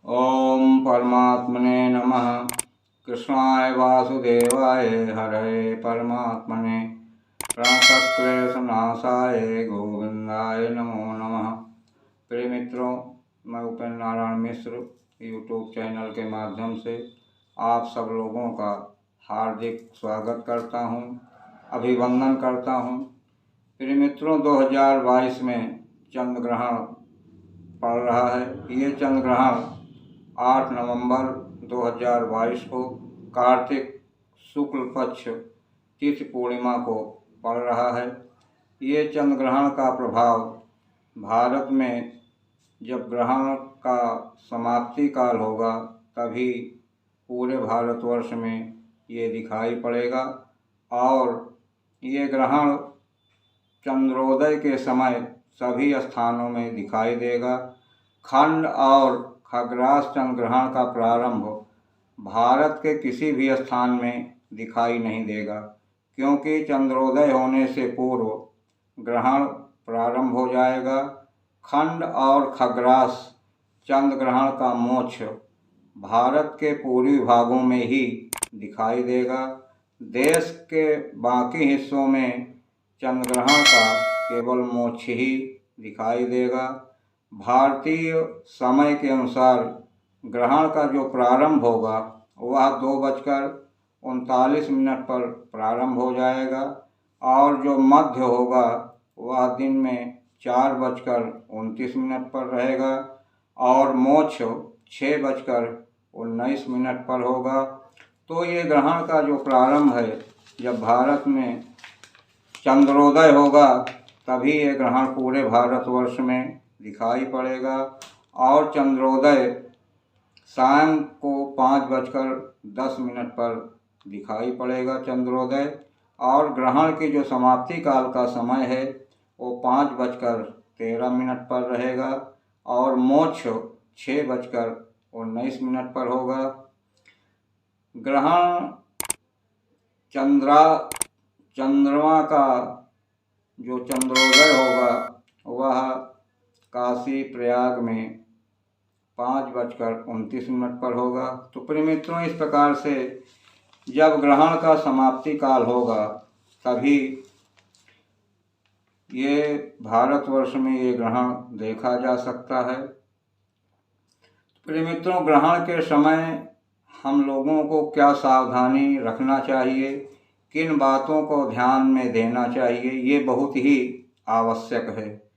ओम परमात्मने नमः। कृष्णाय वासुदेवाय हरे परमात्मने प्रणतक्लेशनाशाय गोविंदाय नमो नमः। प्रिय मित्रों, मैं उपेंद्र नारायण मिश्र यूट्यूब चैनल के माध्यम से आप सब लोगों का हार्दिक स्वागत करता हूं, अभिवंदन करता हूं। प्रिय मित्रों, 2022 में चंद्र ग्रहण पड़ रहा है। ये चंद्र ग्रहण 8 नवंबर 2022 को कार्तिक शुक्ल पक्ष तिथि पूर्णिमा को पड़ रहा है। ये चंद्र ग्रहण का प्रभाव भारत में जब ग्रहण का समाप्ति काल होगा तभी पूरे भारतवर्ष में ये दिखाई पड़ेगा और ये ग्रहण चंद्रोदय के समय सभी स्थानों में दिखाई देगा। खंड और खग्रास चंद्र ग्रहण का प्रारंभ भारत के किसी भी स्थान में दिखाई नहीं देगा, क्योंकि चंद्रोदय होने से पूर्व ग्रहण प्रारंभ हो जाएगा। खंड और खग्रास चंद्र ग्रहण का मोक्ष भारत के पूर्वी भागों में ही दिखाई देगा। देश के बाकी हिस्सों में चंद्र ग्रहण का केवल मोक्ष ही दिखाई देगा। भारतीय समय के अनुसार ग्रहण का जो प्रारंभ होगा वह 2:39 पर प्रारंभ हो जाएगा और जो मध्य होगा वह दिन में 4:29 पर रहेगा और मोक्ष 6:19 पर होगा। तो ये ग्रहण का जो प्रारंभ है, जब भारत में चंद्रोदय होगा तभी ये ग्रहण पूरे भारतवर्ष में दिखाई पड़ेगा और चंद्रोदय शाम को 5:10 पर दिखाई पड़ेगा चंद्रोदय। और ग्रहण की जो समाप्ति काल का समय है वो 5:13 पर रहेगा और मोक्ष 6:19 पर होगा। ग्रहण चंद्रमा का जो चंद्रोदय होगा वह काशी प्रयाग में 5:29 पर होगा। तो प्रिय मित्रों, इस प्रकार से जब ग्रहण का समाप्ति काल होगा तभी ये भारतवर्ष में ये ग्रहण देखा जा सकता है। प्रिय मित्रों, ग्रहण के समय हम लोगों को क्या सावधानी रखना चाहिए, किन बातों को ध्यान में देना चाहिए, ये बहुत ही आवश्यक है।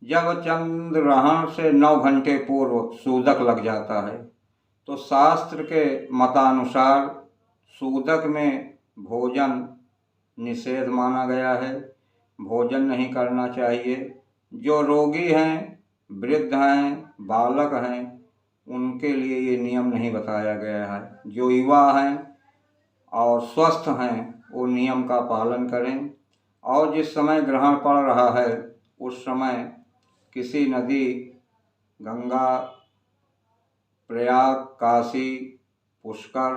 जब चंद्र ग्रहण से 9 घंटे पूर्व सूदक लग जाता है तो शास्त्र के मतानुसार सूदक में भोजन निषेध माना गया है, भोजन नहीं करना चाहिए। जो रोगी हैं, वृद्ध हैं, बालक हैं, उनके लिए ये नियम नहीं बताया गया है। जो युवा हैं और स्वस्थ हैं वो नियम का पालन करें। और जिस समय ग्रहण पड़ रहा है उस समय किसी नदी, गंगा, प्रयाग, काशी, पुष्कर,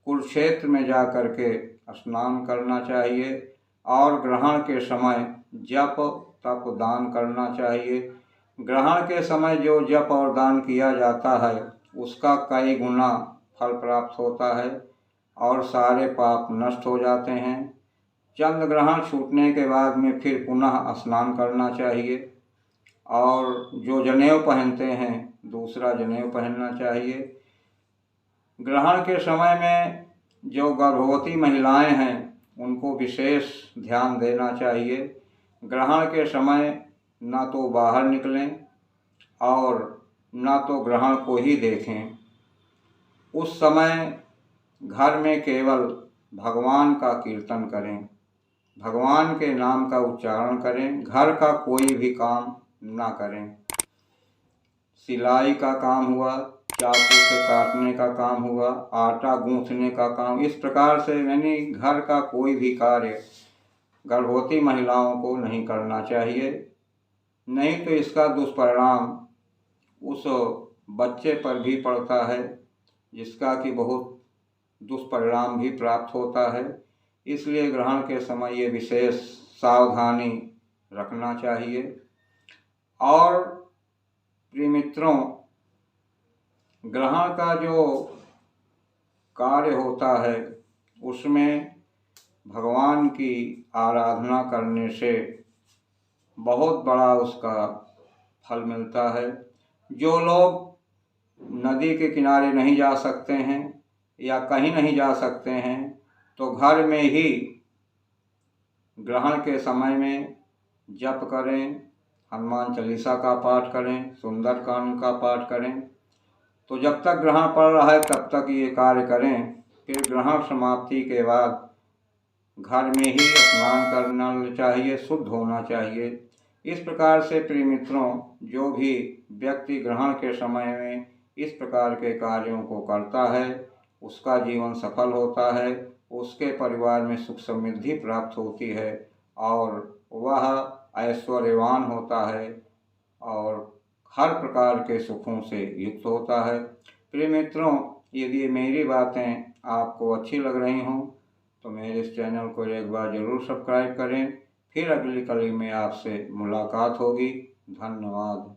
कुरुक्षेत्र में जा कर के स्नान करना चाहिए और ग्रहण के समय जप तप दान करना चाहिए। ग्रहण के समय जो जप और दान किया जाता है उसका कई गुना फल प्राप्त होता है और सारे पाप नष्ट हो जाते हैं। चंद्र ग्रहण छूटने के बाद में फिर पुनः स्नान करना चाहिए और जो जनेऊ पहनते हैं दूसरा जनेऊ पहनना चाहिए। ग्रहण के समय में जो गर्भवती महिलाएं हैं उनको विशेष ध्यान देना चाहिए। ग्रहण के समय ना तो बाहर निकलें और ना तो ग्रहण को ही देखें। उस समय घर में केवल भगवान का कीर्तन करें, भगवान के नाम का उच्चारण करें, घर का कोई भी काम ना करें। सिलाई का काम हुआ, चाकू से काटने का काम हुआ, आटा गूंथने का काम, इस प्रकार से यानी घर का कोई भी कार्य गर्भवती महिलाओं को नहीं करना चाहिए। नहीं तो इसका दुष्परिणाम उस बच्चे पर भी पड़ता है, जिसका कि बहुत दुष्परिणाम भी प्राप्त होता है। इसलिए ग्रहण के समय ये विशेष सावधानी रखना चाहिए। और प्रिय मित्रों, ग्रहण का जो कार्य होता है उसमें भगवान की आराधना करने से बहुत बड़ा उसका फल मिलता है। जो लोग नदी के किनारे नहीं जा सकते हैं या कहीं नहीं जा सकते हैं तो घर में ही ग्रहण के समय में जप करें, हनुमान चालीसा का पाठ करें, सुंदरकांड का पाठ करें। तो जब तक ग्रहण पड़ रहा है तब तक ये कार्य करें। फिर ग्रहण समाप्ति के बाद घर में ही स्नान करना चाहिए, शुद्ध होना चाहिए। इस प्रकार से प्रिय मित्रों, जो भी व्यक्ति ग्रहण के समय में इस प्रकार के कार्यों को करता है उसका जीवन सफल होता है, उसके परिवार में सुख समृद्धि प्राप्त होती है और वह ऐश्वर्यवान होता है और हर प्रकार के सुखों से युक्त होता है। प्रिय मित्रों, यदि मेरी बातें आपको अच्छी लग रही हों तो मेरे इस चैनल को एक बार ज़रूर सब्सक्राइब करें। फिर अगली कड़ी में आपसे मुलाकात होगी। धन्यवाद।